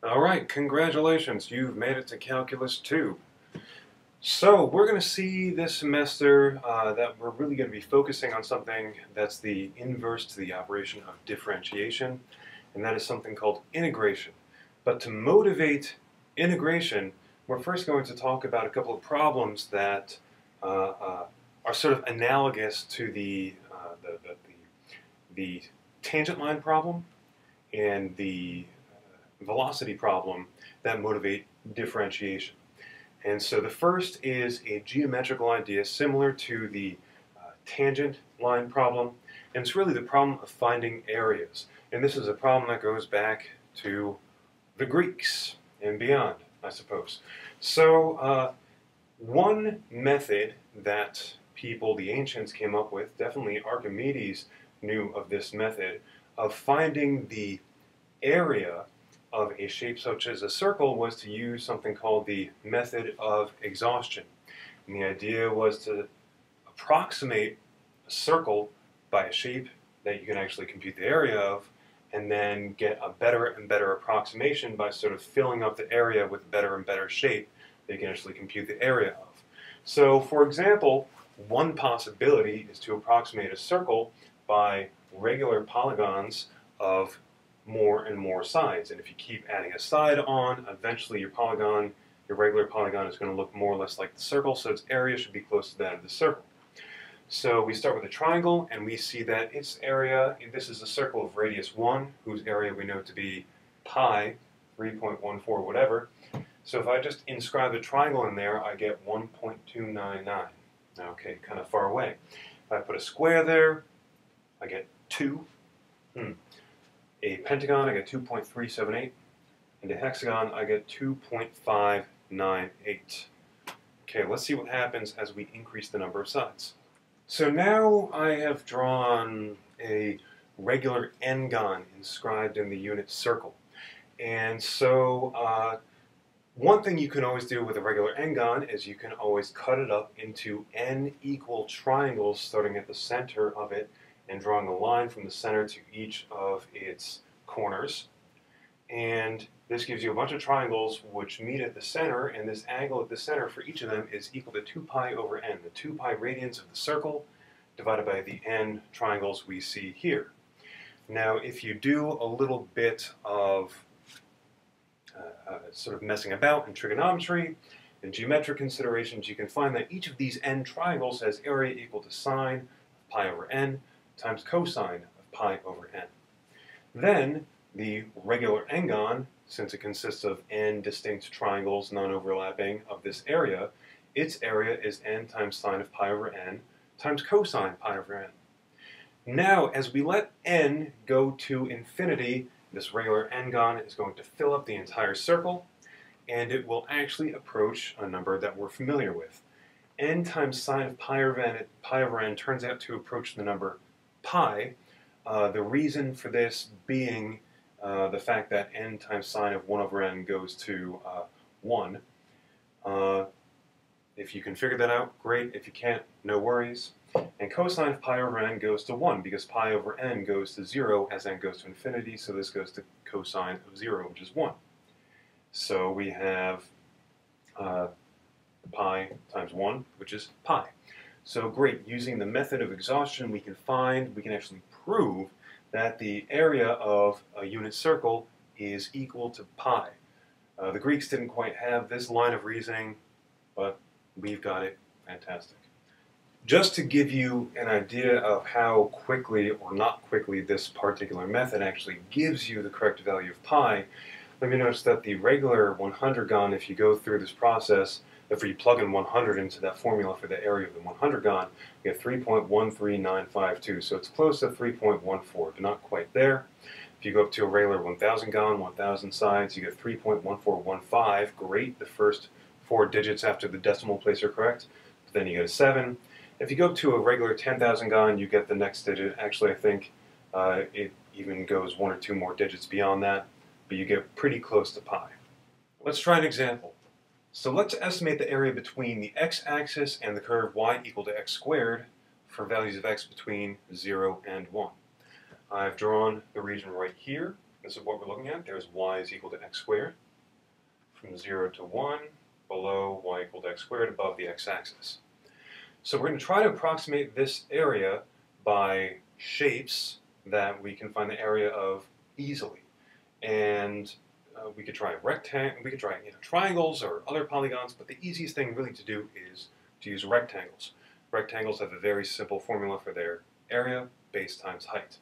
All right, congratulations, you've made it to Calculus 2. So we're going to see this semester that we're really going to be focusing on something that's the inverse to the operation of differentiation, and that is something called integration. But to motivate integration, we're first going to talk about a couple of problems that are sort of analogous to the tangent line problem and the velocity problem that motivate differentiation. And so the first is a geometrical idea similar to the tangent line problem, and it's really the problem of finding areas. And this is a problem that goes back to the Greeks and beyond, I suppose. So one method that people, the ancients, came up with, definitely Archimedes knew of this method, of finding the area of a shape such as a circle, was to use something called the method of exhaustion. And the idea was to approximate a circle by a shape that you can actually compute the area of, and then get a better and better approximation by sort of filling up the area with better and better shape that you can actually compute the area of. So, for example, one possibility is to approximate a circle by regular polygons of more and more sides. And if you keep adding a side on, eventually your regular polygon is going to look more or less like the circle, so its area should be close to that of the circle. So we start with a triangle, and we see that its area, this is a circle of radius 1, whose area we know to be pi, 3.14 whatever. So if I just inscribe a triangle in there, I get 1.299. Okay, kind of far away. If I put a square there, I get 2. A pentagon, I get 2.378, and a hexagon, I get 2.598. Okay, let's see what happens as we increase the number of sides. So now I have drawn a regular n-gon inscribed in the unit circle. And so one thing you can always do with a regular n-gon is you can always cut it up into n equal triangles starting at the center of it, and drawing a line from the center to each of its corners. And this gives you a bunch of triangles which meet at the center, and this angle at the center for each of them is equal to 2 pi over n, the 2 pi radians of the circle divided by the n triangles we see here. Now, if you do a little bit of sort of messing about in trigonometry and geometric considerations, you can find that each of these n triangles has area equal to sine of pi over n times cosine of pi over n. Then the regular n-gon, since it consists of n distinct triangles non-overlapping of this area, its area is n times sine of pi over n times cosine pi over n. Now, as we let n go to infinity, this regular n-gon is going to fill up the entire circle, and it will actually approach a number that we're familiar with. N times sine of pi over n turns out to approach the number pi. The reason for this being the fact that n times sine of 1 over n goes to 1. If you can figure that out, great. If you can't, no worries. And cosine of pi over n goes to 1 because pi over n goes to 0 as n goes to infinity, so this goes to cosine of 0, which is 1. So we have pi times 1, which is pi. So great, using the method of exhaustion we can actually prove that the area of a unit circle is equal to pi. The Greeks didn't quite have this line of reasoning, but we've got it. Fantastic. Just to give you an idea of how quickly or not quickly this particular method actually gives you the correct value of pi, let me notice that the regular 100-gon, if you go through this process, if you plug in 100 into that formula for the area of the 100-gon, you get 3.13952. So it's close to 3.14, but not quite there. If you go up to a regular 1,000-gon, 1,000 sides, you get 3.1415. Great, the first 4 digits after the decimal place are correct. But then you get a 7. If you go up to a regular 10,000-gon, you get the next digit. Actually, I think it even goes 1 or 2 more digits beyond that, but you get pretty close to pi. Let's try an example. So let's estimate the area between the x-axis and the curve y equal to x squared for values of x between 0 and 1. I've drawn the region right here. This is what we're looking at. There's y is equal to x squared. From 0 to 1, below y equal to x squared, above the x-axis. So we're going to try to approximate this area by shapes that we can find the area of easily. And we could try triangles or other polygons, but the easiest thing really to do is to use rectangles. Rectangles have a very simple formula for their area, base times height.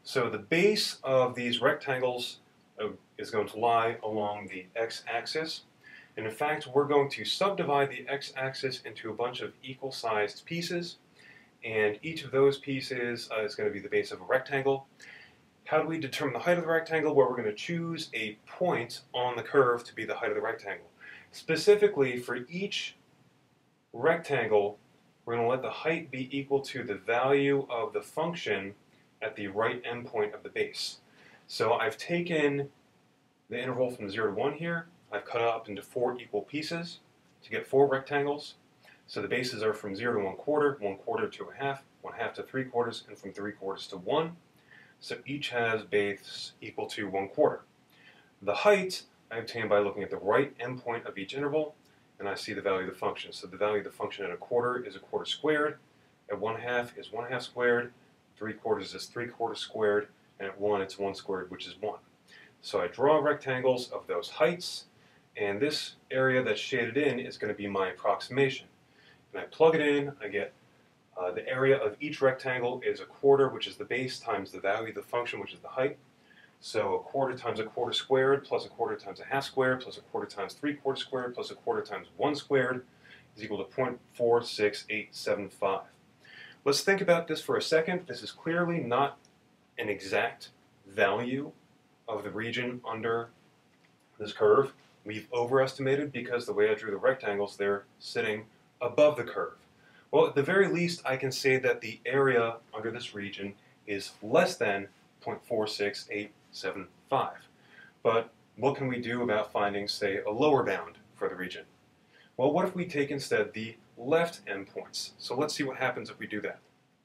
So the base of these rectangles is going to lie along the x-axis. And in fact, we're going to subdivide the x-axis into a bunch of equal-sized pieces. And each of those pieces is going to be the base of a rectangle. How do we determine the height of the rectangle? Well, we're going to choose a point on the curve to be the height of the rectangle. Specifically, for each rectangle, we're going to let the height be equal to the value of the function at the right endpoint of the base. So I've taken the interval from 0 to 1 here. I've cut it up into 4 equal pieces to get 4 rectangles. So the bases are from 0 to 1/4, 1/4 to 1/2, 1/2 to 3/4, and from 3/4 to 1. So each has base equal to 1/4. The height I obtain by looking at the right endpoint of each interval, and I see the value of the function. So the value of the function at 1/4 is 1/4 squared, at 1/2 is 1/2 squared, 3/4 is 3/4 squared, and at 1 it's 1 squared, which is 1. So I draw rectangles of those heights, and this area that's shaded in is going to be my approximation. And I plug it in, I get the area of each rectangle is 1/4, which is the base, times the value of the function, which is the height. So 1/4 times 1/4 squared, plus 1/4 times 1/2 squared, plus 1/4 times 3/4 squared, plus 1/4 times 1 squared is equal to 0.46875. Let's think about this for a second. This is clearly not an exact value of the region under this curve. We've overestimated because the way I drew the rectangles, they're sitting above the curve. Well, at the very least, I can say that the area under this region is less than 0.46875. But what can we do about finding, say, a lower bound for the region? Well, what if we take instead the left endpoints? So let's see what happens if we do that.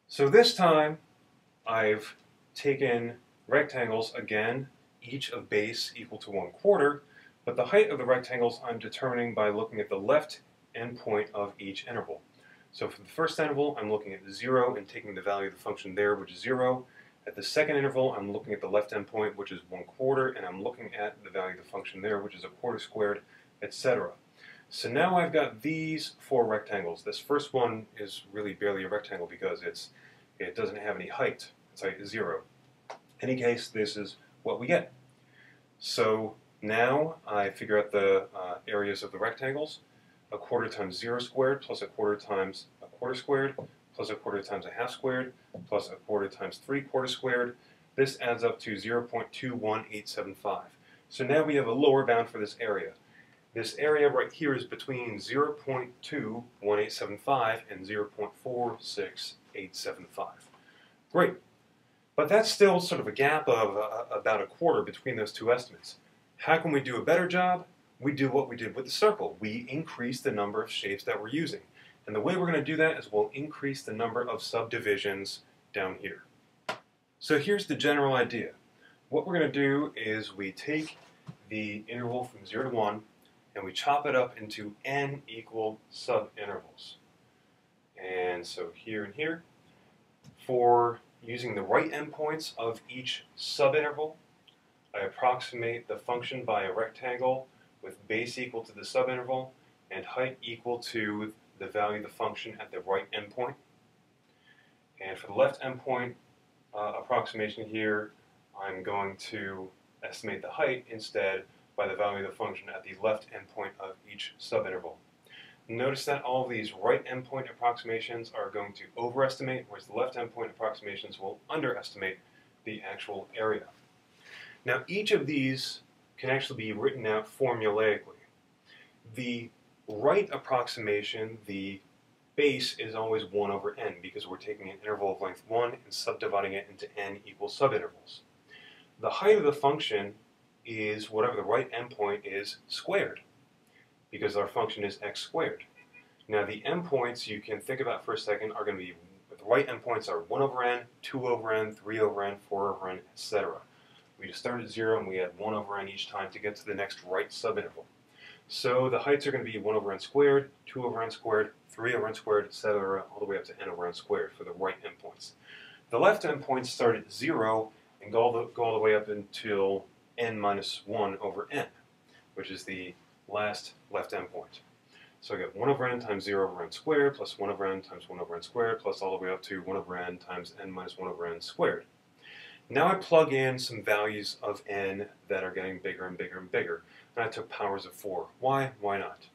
So this time, I've taken rectangles again, each of base equal to 1/4, but the height of the rectangles I'm determining by looking at the left endpoint of each interval. So for the first interval, I'm looking at 0 and taking the value of the function there, which is 0. At the second interval, I'm looking at the left endpoint, which is 1/4, and I'm looking at the value of the function there, which is 1/4 squared, etc. So now I've got these 4 rectangles. This first one is really barely a rectangle because it doesn't have any height. Its height is 0. In any case, this is what we get. So now I figure out the areas of the rectangles. 1/4 times 0 squared, plus 1/4 times 1/4 squared, plus 1/4 times 1/2 squared, plus 1/4 times 3/4 squared. This adds up to 0.21875. So now we have a lower bound for this area. This area right here is between 0.21875 and 0.46875. Great. But that's still sort of a gap of about 1/4 between those two estimates. How can we do a better job? We do what we did with the circle. We increase the number of shapes that we're using. And the way we're going to do that is we'll increase the number of subdivisions down here. So here's the general idea. What we're going to do is we take the interval from 0 to 1 and we chop it up into n equal subintervals. And so here and here, for using the right endpoints of each subinterval, I approximate the function by a rectangle with base equal to the subinterval and height equal to the value of the function at the right endpoint. And for the left endpoint approximation here, I'm going to estimate the height instead by the value of the function at the left endpoint of each subinterval. Notice that all of these right endpoint approximations are going to overestimate, whereas the left endpoint approximations will underestimate the actual area. Now, each of these can actually be written out formulaically. The right approximation, the base is always 1 over n because we're taking an interval of length 1 and subdividing it into n equal subintervals. The height of the function is whatever the right endpoint is squared because our function is x squared. Now the endpoints you can think about for a second are going to be, the right endpoints are 1 over n, 2 over n, 3 over n, 4 over n, etc. We just start at 0 and we add 1 over n each time to get to the next right subinterval. So the heights are going to be 1 over n squared, 2 over n squared, 3 over n squared, etc., all the way up to n over n squared for the right endpoints. The left endpoints start at 0 and go all the way up until n minus 1 over n, which is the last left endpoint. So I get 1 over n times 0 over n squared plus 1 over n times 1 over n squared plus all the way up to 1 over n times n minus 1 over n squared. Now I plug in some values of n that are getting bigger and bigger and bigger. And I took powers of 4. Why? Why not?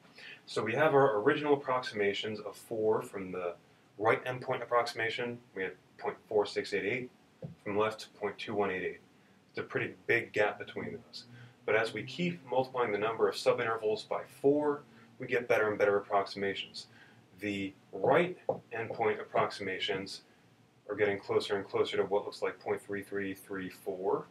So we have our original approximations of 4 from the right endpoint approximation. We had 0.4688. From left, 0.2188. It's a pretty big gap between those. But as we keep multiplying the number of subintervals by 4, we get better and better approximations. The right endpoint approximations are getting closer and closer to what looks like 0.3334,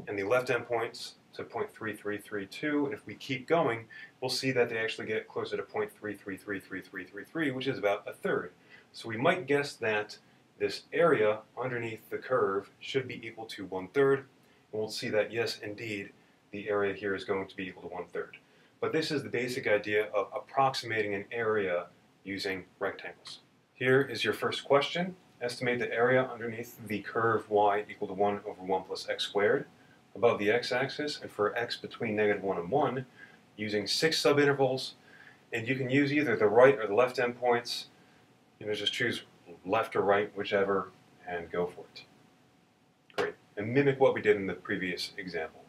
and the left endpoints to 0.3332, and if we keep going, we'll see that they actually get closer to 0.333333, which is about a third. So we might guess that this area underneath the curve should be equal to 1/3, and we'll see that yes, indeed, the area here is going to be equal to 1/3. But this is the basic idea of approximating an area using rectangles. Here is your first question. Estimate the area underneath the curve y equal to 1 over 1 plus x squared above the x-axis, and for x between -1 and 1 using 6 subintervals, and you can use either the right or the left endpoints. Just choose left or right, whichever, and go for it. Great. And mimic what we did in the previous example.